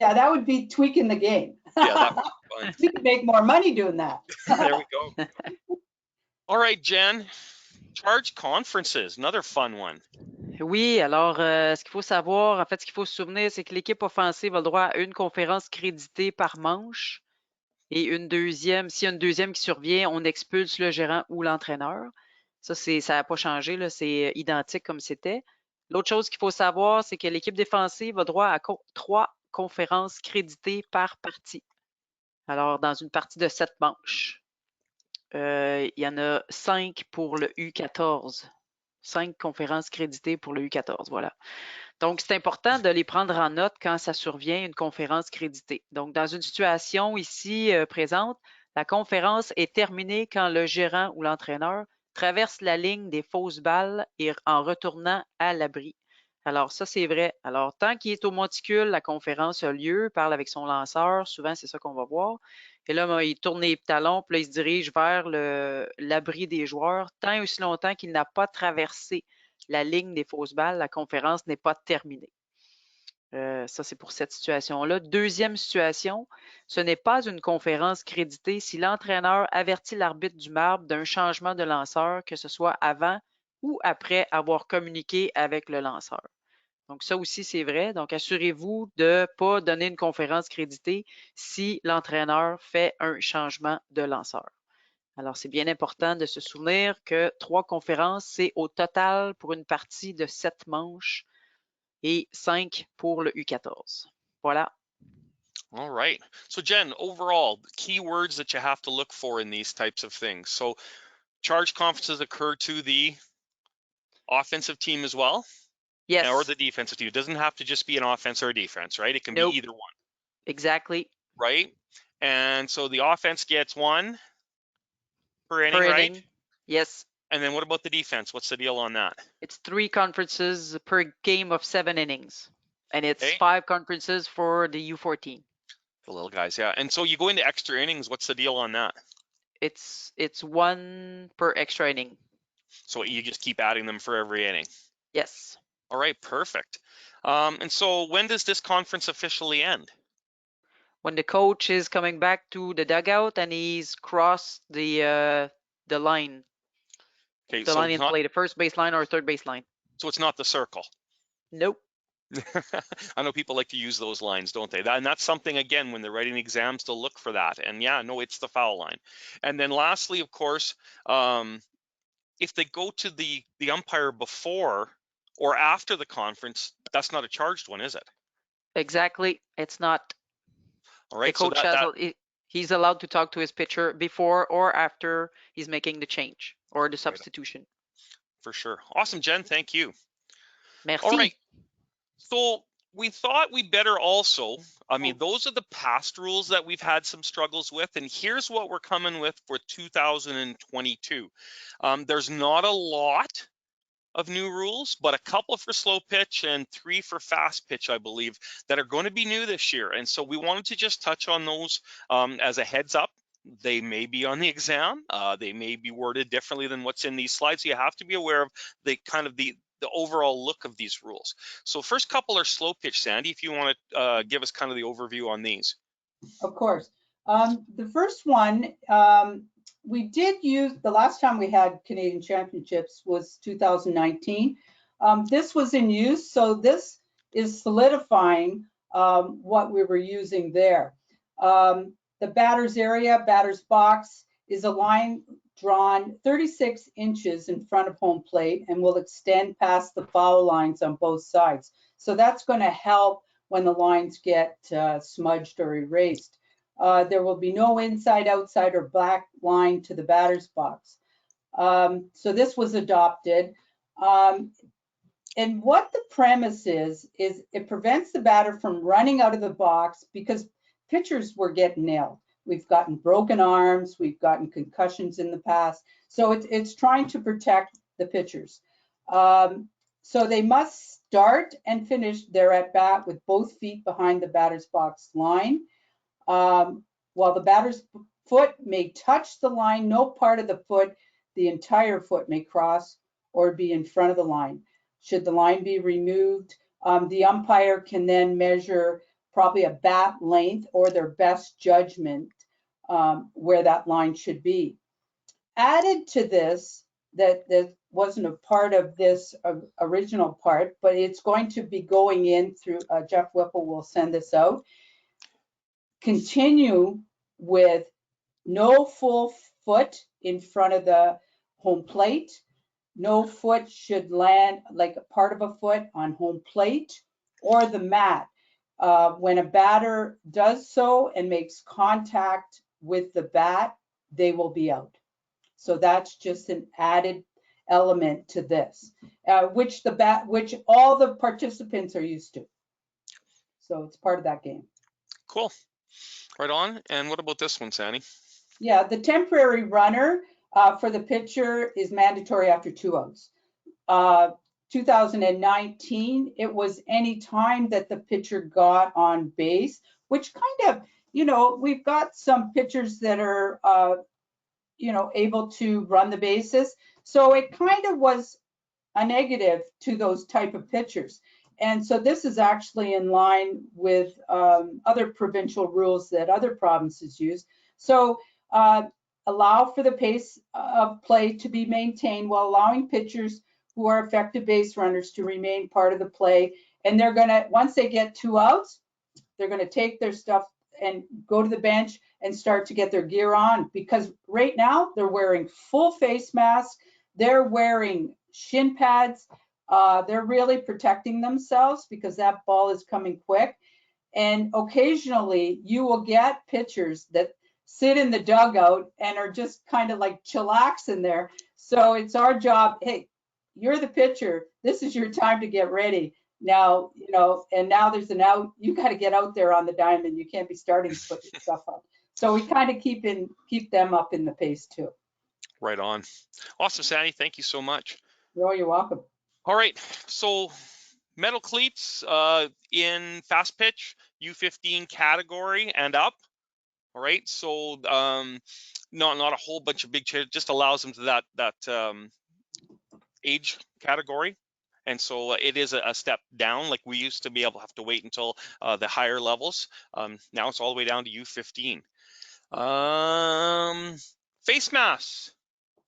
Yeah, that would be tweaking the game. Yeah, that would be fun. We could make more money doing that. There we go. All right, Jen. Charge conferences, another fun one. Oui, alors ce qu'il faut savoir, en fait, ce qu'il faut se souvenir, c'est que l'équipe offensive a le droit à une conférence créditée par manche et une deuxième. S'il y a une deuxième qui survient, on expulse le gérant ou l'entraîneur. Ça n'a pas changé, là, c'est identique comme c'était. L'autre chose qu'il faut savoir, c'est que l'équipe défensive a droit à 3 conférences créditées par partie. Alors, dans une partie de 7 manches. Il y en a 5 pour le U14. 5 conférences créditées pour le U14, voilà. Donc, c'est important de les prendre en note quand ça survient, une conférence créditée. Donc, dans une situation ici présente, la conférence est terminée quand le gérant ou l'entraîneur traverse la ligne des fausses balles et en retournant à l'abri. Alors, ça, c'est vrai. Alors, tant qu'il est au monticule, la conférence a lieu, parle avec son lanceur. Souvent, c'est ça qu'on va voir. Et là, il tourne les talons, puis là, il se dirige vers l'abri des joueurs. Tant et aussi longtemps qu'il n'a pas traversé la ligne des fausses balles, la conférence n'est pas terminée. Ça, c'est pour cette situation-là. Deuxième situation, ce n'est pas une conférence créditée si l'entraîneur avertit l'arbitre du marbre d'un changement de lanceur, que ce soit avant ou après avoir communiqué avec le lanceur. Donc, ça aussi, c'est vrai. Donc, assurez-vous de ne pas donner une conférence créditée si l'entraîneur fait un changement de lanceur. Alors, c'est bien important de se souvenir que 3 conférences, c'est au total pour une partie de 7 manches et 5 pour le U14. Voilà. All right. So, Jen, overall, key words that you have to look for in these types of things. So, charge conferences occur to the offensive team as well? Yes. Or the defensive team. It doesn't have to just be an offense or a defense, right? It can be either one. Exactly. Right? And so the offense gets 1 per inning, right? Yes. And then what about the defense? What's the deal on that? It's 3 conferences per game of 7 innings. And it's 5 conferences for the U14. The little guys, yeah. And so you go into extra innings. What's the deal on that? It's 1 per extra inning. So you just keep adding them for every inning? Yes. All right, perfect. And so when does this conference officially end? When the coach is coming back to the dugout and he's crossed the line. Okay, the line in play, the first baseline or third baseline. So it's not the circle? Nope. I know people like to use those lines, don't they? And that's something, again, when they're writing exams, to look for that. And yeah, no, it's the foul line. And then lastly, of course, if they go to the umpire before or after the conference, that's not a charged one, is it? Exactly. It's not. All right. The coach he's allowed to talk to his pitcher before or after he's making the change or the substitution. For sure. Awesome, Jen. Thank you. Merci. All right. So we thought we better also, I mean, those are the past rules that we've had some struggles with, and here's what we're coming with for 2022. There's not a lot of new rules, but a couple for slow pitch and 3 for fast pitch, I believe, that are going to be new this year. And so we wanted to just touch on those as a heads up. They may be on the exam. They may be worded differently than what's in these slides. So you have to be aware of the overall look of these rules. So first couple are slow pitch. Sandy, if you want to give us kind of the overview on these. Of course. The first one, we did use, the last time we had Canadian Championships was 2019. This was in use, so this is solidifying what we were using there. The batter's area, batter's box, is a line drawn 36 inches in front of home plate and will extend past the foul lines on both sides. So that's going to help when the lines get smudged or erased. There will be no inside, outside, or black line to the batter's box. So this was adopted. And what the premise is it prevents the batter from running out of the box because pitchers were getting nailed. We've gotten broken arms, we've gotten concussions in the past. So it's trying to protect the pitchers. So they must start and finish their at-bat with both feet behind the batter's box line. While the batter's foot may touch the line, no part of the foot, the entire foot may cross or be in front of the line. Should the line be removed, the umpire can then measure probably a bat length or their best judgment where that line should be. Added to this, that wasn't a part of this original part, but it's going to be going in through, Jeff Whipple will send this out. Continue with no full foot in front of the home plate. No foot should land, like a part of a foot, on home plate or the mat. When a batter does so and makes contact with the bat, they will be out. So that's just an added element to this, which all the participants are used to. So it's part of that game. Cool. Right on. And what about this one, Sandy? Yeah, the temporary runner for the pitcher is mandatory after 2 outs. 2019, it was any time that the pitcher got on base, which kind of, we've got some pitchers that are, able to run the bases. So it kind of was a negative to those type of pitchers. And so this is actually in line with other provincial rules that other provinces use. So allow for the pace of play to be maintained while allowing pitchers who are effective base runners to remain part of the play. And they're gonna, once they get 2 outs, they're gonna take their stuff and go to the bench and start to get their gear on, because right now they're wearing full face masks, they're wearing shin pads, they're really protecting themselves because that ball is coming quick. And occasionally you will get pitchers that sit in the dugout and are just kind of like chillaxing there. So it's our job, hey, you're the pitcher, this is your time to get ready. Now, and now there's an out, you got to get out there on the diamond. You can't be starting to put your stuff up. So we kind of keep them up in the pace too. Right on. Awesome, Sandy. Thank you so much. You're welcome. All right. So metal cleats in fast pitch, U15 category and up. All right. So not a whole bunch of big changes, just allows them to that age category. And so it is a step down. Like we used to be able to have to wait until the higher levels. Now it's all the way down to U15. Face masks.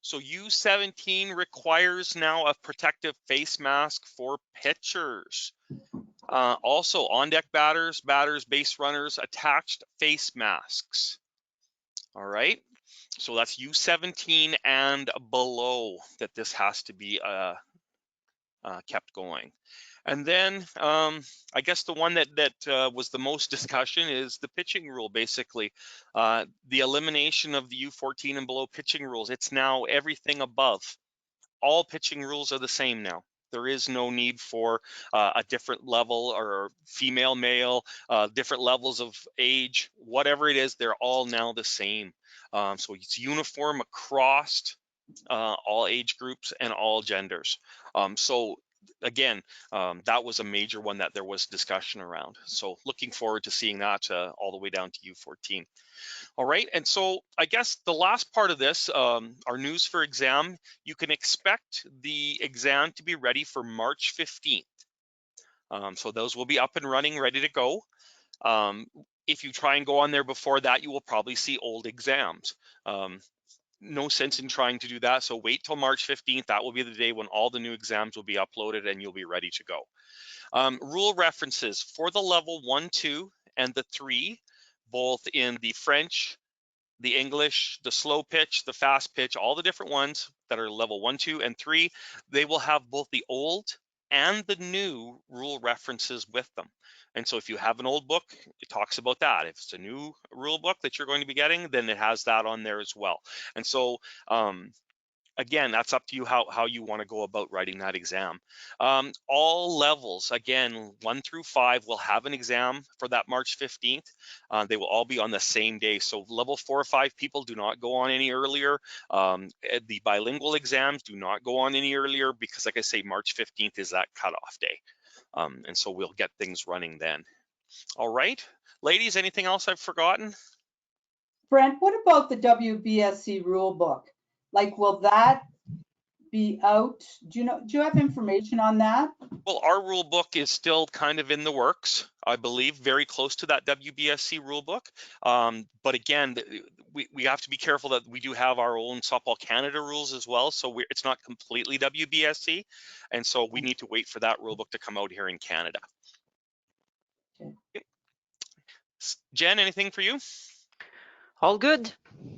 So U17 requires now a protective face mask for pitchers. Also on deck batters, base runners, attached face masks. All right. So that's U17 and below that this has to be kept going. And then I guess the one that was the most discussion is the pitching rule, basically. The elimination of the U14 and below pitching rules. It's now everything above. All pitching rules are the same now. There is no need for a different level or female, male, different levels of age, whatever it is, they're all now the same. So it's uniform across all age groups, and all genders. So again, that was a major one that there was discussion around. So looking forward to seeing that all the way down to U14. All right, and so I guess the last part of this, our news for exam, you can expect the exam to be ready for March 15th. So those will be up and running, ready to go. If you try and go on there before that, you will probably see old exams. No sense in trying to do that. So wait till March 15th. That will be the day when all the new exams will be uploaded and you'll be ready to go. Rule references for the level 1, 2, and the 3, both in the French, the English, the slow pitch, the fast pitch, all the different ones that are level 1, 2, and 3, they will have both the old and the new rule references with them. And so if you have an old book, it talks about that. If it's a new rule book that you're going to be getting, then it has that on there as well. And so again, that's up to you how you want to go about writing that exam. All levels, again, 1 through 5 will have an exam for that March 15th. They will all be on the same day. So level 4 or 5 people do not go on any earlier. The bilingual exams do not go on any earlier because, like I say, March 15th is that cutoff day. And so we'll get things running then. All right, ladies, anything else I've forgotten? Brent, what about the WBSC rule book? Like, will that be out? Do you have information on that? Well, our rule book is still kind of in the works, I believe, very close to that WBSC rule book. But again, we have to be careful that we do have our own Softball Canada rules as well. So it's not completely WBSC. And so we need to wait for that rule book to come out here in Canada. Okay. Jen, anything for you? All good.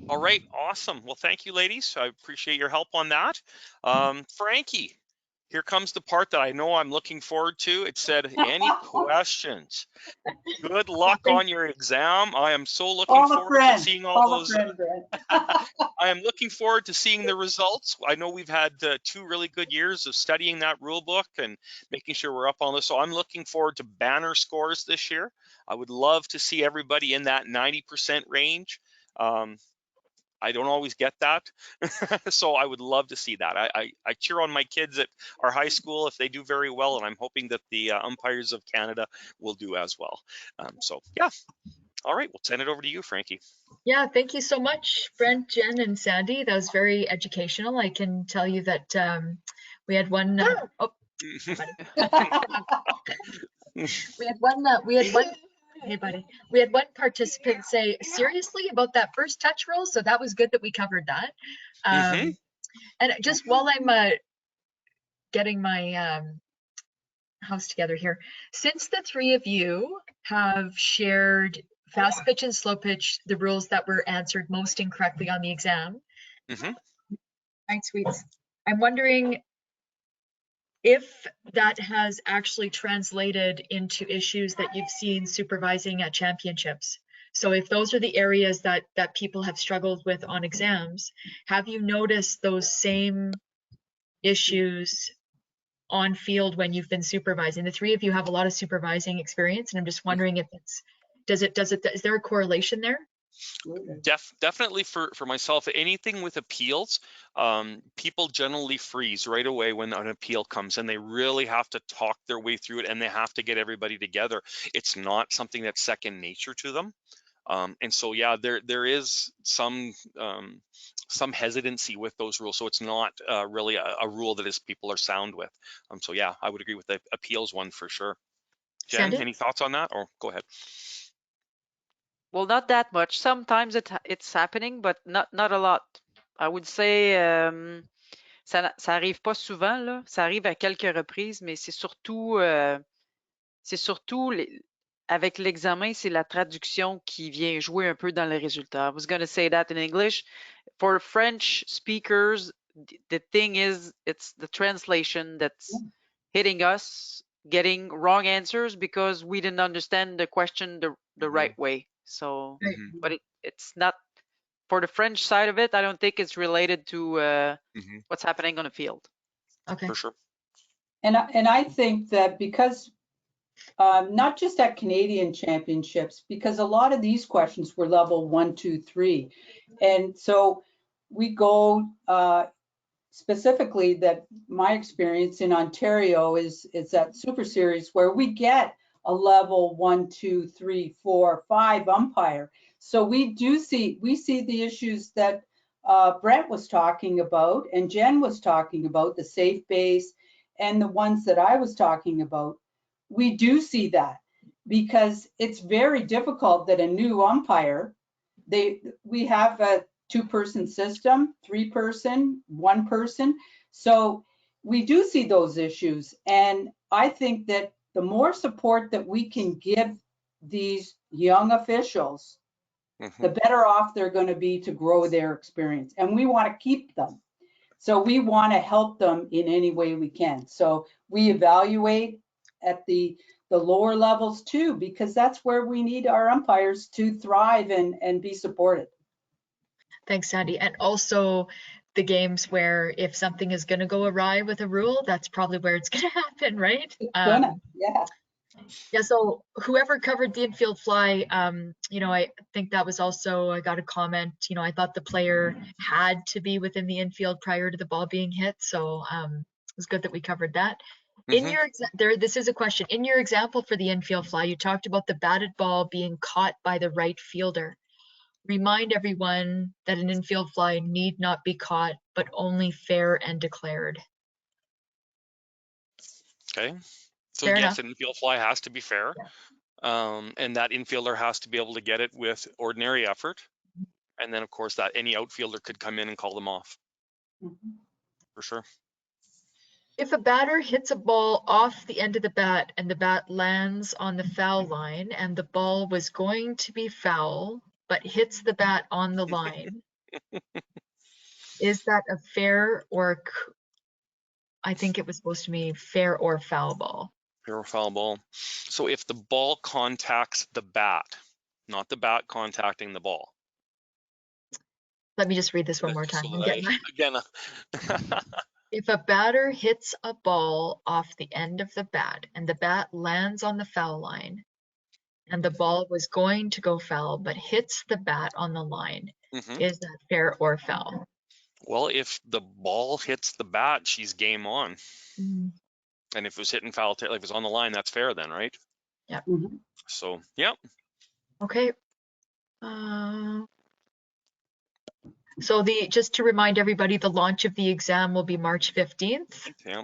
All right, awesome. Well, thank you, ladies. I appreciate your help on that. Frankie, here comes the part that I know I'm looking forward to. It said, any questions? Good luck on your exam. I am so looking forward to seeing all those. I am looking forward to seeing the results. I know we've had 2 really good years of studying that rule book and making sure we're up on this. So I'm looking forward to banner scores this year. I would love to see everybody in that 90% range. I don't always get that. So I would love to see that. I cheer on my kids at our high school if they do very well, and I'm hoping that the umpires of Canada will do as well. So yeah. All right, we'll send it over to you, Frankie. Yeah, thank you so much, Brent, Jen, and Sandy. That was very educational. I can tell you that we had one. Hey, buddy. We had one participant say seriously about that first touch rule, so that was good that we covered that. And just while I'm getting my house together here, since the 3 of you have shared fast pitch and slow pitch, the rules that were answered most incorrectly on the exam, right, sweets, I'm wondering if that has actually translated into issues that you've seen supervising at championships. So if those are the areas that people have struggled with on exams, have you noticed those same issues on field when you've been supervising? The 3 of you have a lot of supervising experience, and I'm just wondering if is there a correlation there? Definitely for myself, anything with appeals, people generally freeze right away when an appeal comes, and they really have to talk their way through it, and they have to get everybody together. It's not something that's second nature to them. And so, yeah, there is some hesitancy with those rules. So it's not really a rule that people are sound with. So yeah, I would agree with the appeals one for sure. Jen, Sandy? Any thoughts on that, or go ahead? Well, not that much. Sometimes it's happening, but not a lot. I would say ça arrive pas souvent là. Ça arrive à quelques reprises, mais c'est surtout avec l'examen, c'est la traduction qui vient jouer un peu dans les résultats. I was going to say that in English. For French speakers, the thing is, it's the translation that's hitting us, getting wrong answers because we didn't understand the question the right way. So, but it's not, for the French side of it, I don't think it's related to what's happening on the field. Okay. For sure. And I think that because not just at Canadian championships, because a lot of these questions were level 1, 2, 3. And so we go specifically that my experience in Ontario is that Super Series where we get a level 1, 2, 3, 4, 5 umpire. So we see the issues that Brent was talking about and Jen was talking about, the safe base and the ones that I was talking about. We do see that because it's very difficult that a new umpire, we have a 2-person system, 3-person, 1-person. So we do see those issues. And I think that the more support that we can give these young officials, the better off they're going to be to grow their experience. And we want to keep them. So we want to help them in any way we can. So we evaluate at the lower levels too, because that's where we need our umpires to thrive and be supported. Thanks, Sandy. And also the games where if something is going to go awry with a rule, that's probably where it's going to happen, right? Yeah, so whoever covered the infield fly, you know, I think that was also, I got a comment, you know, I thought the player had to be within the infield prior to the ball being hit. So it was good that we covered that. In your, this is a question. In your example for the infield fly, you talked about the batted ball being caught by the right fielder. Remind everyone that an infield fly need not be caught, but only fair and declared. Okay. So Fair yes, enough. an infield fly has to be fair. And that infielder has to be able to get it with ordinary effort. And then of course that any outfielder could come in and call them off. For sure. If a batter hits a ball off the end of the bat and the bat lands on the foul line and the ball was going to be foul, but hits the bat on the line, is that a fair or, I think it was supposed to be fair or foul ball? Fair or foul ball. So if the ball contacts the bat, not the bat contacting the ball. Let me just read this one more time. So again, if a batter hits a ball off the end of the bat and the bat lands on the foul line and the ball was going to go foul but hits the bat on the line, is that fair or foul? Well, if the ball hits the bat, she's game on. And if it was hitting foul, like if it was on the line, that's fair then, right? Yeah. So, yeah. Okay. So just to remind everybody, the launch of the exam will be March 15th. Yeah.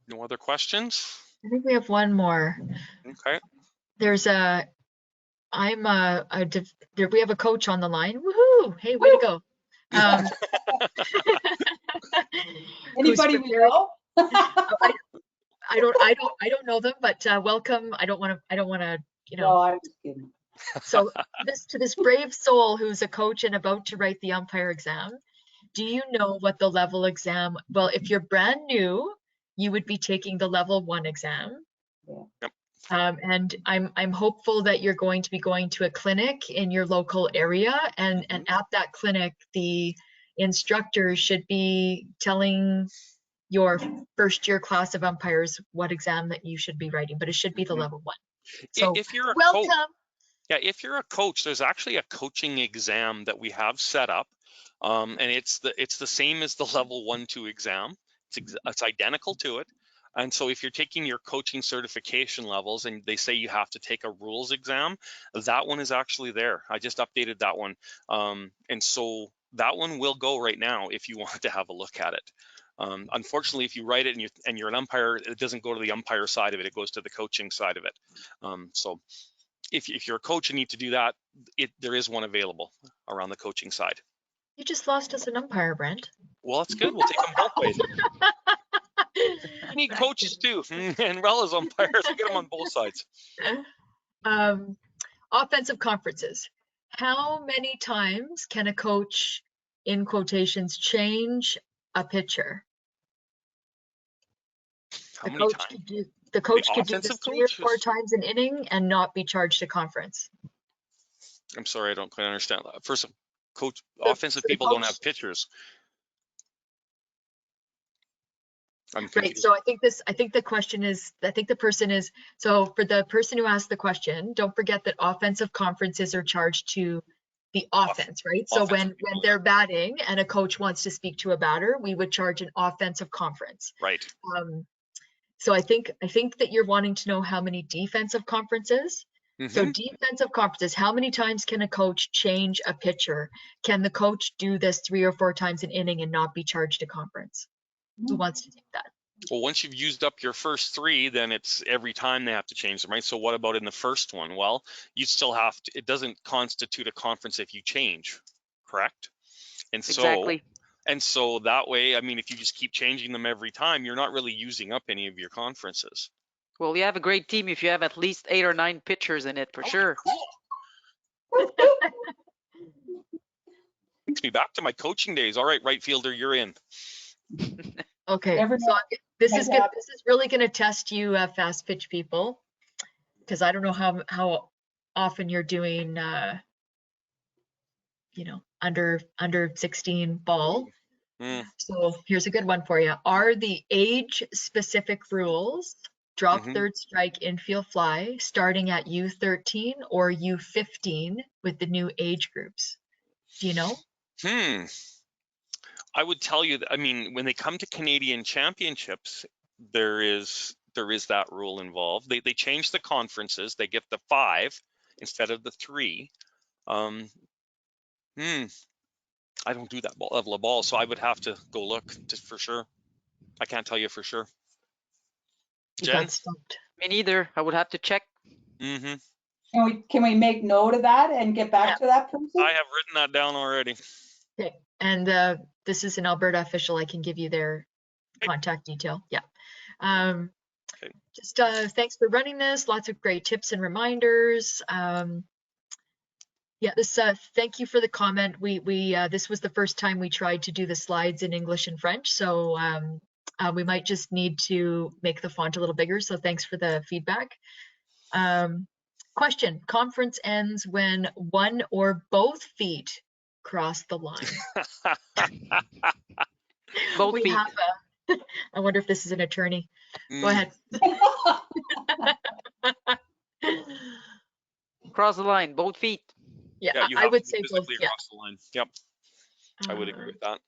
No other questions? I think we have one more. Okay. There's we have a coach on the line. Woohoo! Hey, way to go. Anybody we know? I don't know them, but welcome. I don't want to, you know. No, I'm just kidding. So to this brave soul who's a coach and about to write the umpire exam, do you know what the level exam? Well, if you're brand new, you would be taking the level 1 exam. Yep. And I'm hopeful that you're going to be going to a clinic in your local area, and at that clinic, the instructor should be telling your first year class of umpires what exam that you should be writing, but it should be the level 1. So if you're a welcome. Coach, yeah, if you're a coach, there's actually a coaching exam that we have set up, and it's the same as the level 1-2 exam. It's identical to it. And so if you're taking your coaching certification levels and they say you have to take a rules exam, that one is actually there. I just updated that one. And so that one will go right now if you want to have a look at it. Unfortunately, if you write it and you're an umpire, it doesn't go to the umpire side of it. It goes to the coaching side of it. So if you're a coach and need to do that, there is one available around the coaching side. You just lost us an umpire, Brent. Well, that's good. We'll take them both ways. We need coaches too, and well as umpires, we get them on both sides. Offensive conferences. How many times can a coach, in quotations, change a pitcher? How many times? The coach could do this 3 or 4 times an inning and not be charged a conference. I'm sorry, I don't quite understand that. First, coach, offensive people don't have pitchers. Right. So I think the question is, I think the person is, so for the person who asked the question, don't forget that offensive conferences are charged to the offense, right? So when they're batting and a coach wants to speak to a batter, we would charge an offensive conference. Right. So I think that you're wanting to know how many defensive conferences. So defensive conferences, how many times can a coach change a pitcher? Can the coach do this 3 or 4 times an inning and not be charged a conference? Who wants to take that? Well, once you've used up your first 3, then it's every time they have to change them, right? So what about in the first one? Well, you still have to, it doesn't constitute a conference if you change, correct? And so, Exactly. and so that way, I mean, if you just keep changing them every time, you're not really using up any of your conferences. Well, you have a great team if you have at least 8 or 9 pitchers in it, for sure. Cool. Takes me back to my coaching days. All right, right fielder, you're in. Okay, so this is good. This is really going to test you, fast pitch people, because I don't know how often you're doing, you know, under 16 ball. So here's a good one for you. Are the age-specific rules drop third strike infield fly starting at U13 or U15 with the new age groups? Do you know? I would tell you that, I mean, when they come to Canadian championships, there is that rule involved. They change the conferences. They get the 5 instead of the 3. I don't do that level of ball, so I would have to go look just for sure. I can't tell you for sure. Jen? Me neither. I would have to check. Can we make note of that and get back to that person? I have written that down already. Okay, and this is an Alberta official. I can give you their contact detail. Yeah. Just thanks for running this. Lots of great tips and reminders. Yeah, this thank you for the comment. We this was the first time we tried to do the slides in English and French, so we might just need to make the font a little bigger. So thanks for the feedback. Question: conference ends when one or both feet cross the line. Both feet. I wonder if this is an attorney. Go ahead. Cross the line, both feet. Yeah, I would say both. Yeah. Cross the line. Yep. I would agree with that.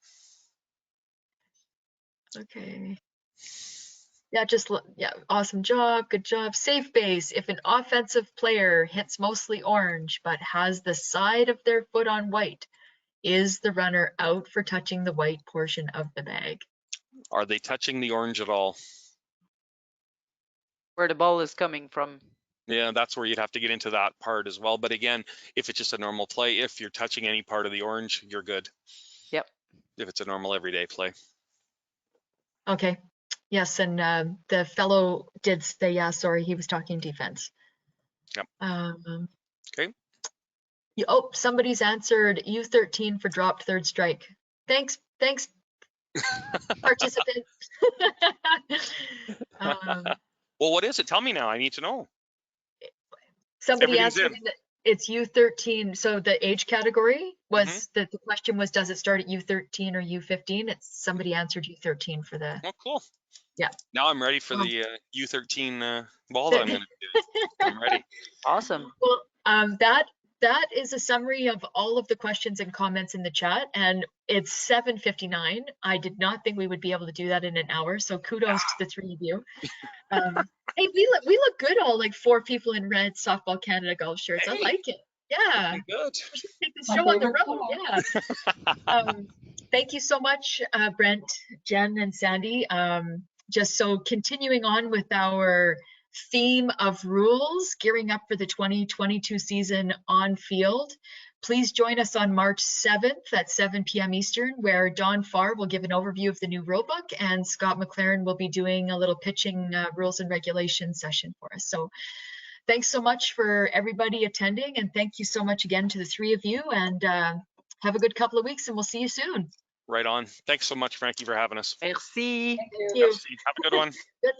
Okay. Yeah, awesome job. Good job. Safe base. If an offensive player hits mostly orange but has the side of their foot on white, is the runner out for touching the white portion of the bag? Are they touching the orange at all? Where the ball is coming from. Yeah, that's where you'd have to get into that part as well. But again, if it's just a normal play, if you're touching any part of the orange, you're good. Yep. If it's a normal everyday play. Okay. Yes, and the fellow did say, yeah, sorry, he was talking defense. Yep. Okay. Oh, somebody's answered U13 for dropped third strike. Thanks, participant. Well, what is it? Tell me now. I need to know. Somebody answered that it's U13. So the age category was the question was, does it start at U13 or U15? It's somebody answered U13 for the. Oh, cool. Yeah. Now I'm ready for the U13 ball that I'm going to do. I'm ready. Awesome. Well, that is a summary of all of the questions and comments in the chat, and it's 7:59. I did not think we would be able to do that in an hour, so kudos to the 3 of you. Hey, we look good, all like 4 people in red Softball Canada golf shirts. Hey, I like it. Yeah. Good. We should take this show on the road. Yeah. Thank you so much, Brent, Jen, and Sandy. Just so continuing on with our theme of rules, gearing up for the 2022 season on field. Please join us on March 7th at 7 p.m. Eastern, where Don Farr will give an overview of the new rulebook, and Scott McLaren will be doing a little pitching rules and regulations session for us. So thanks so much for everybody attending, and thank you so much again to the 3 of you, and have a good couple of weeks, and we'll see you soon. Right on. Thanks so much, Frankie, for having us. Merci. Thank you. Have a good one.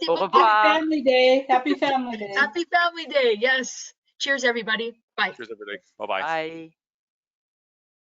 Au revoir. Happy Family Day. Happy Family Day. Happy Family Day. Yes. Cheers, everybody. Bye. Cheers, everybody. Bye-bye. Bye.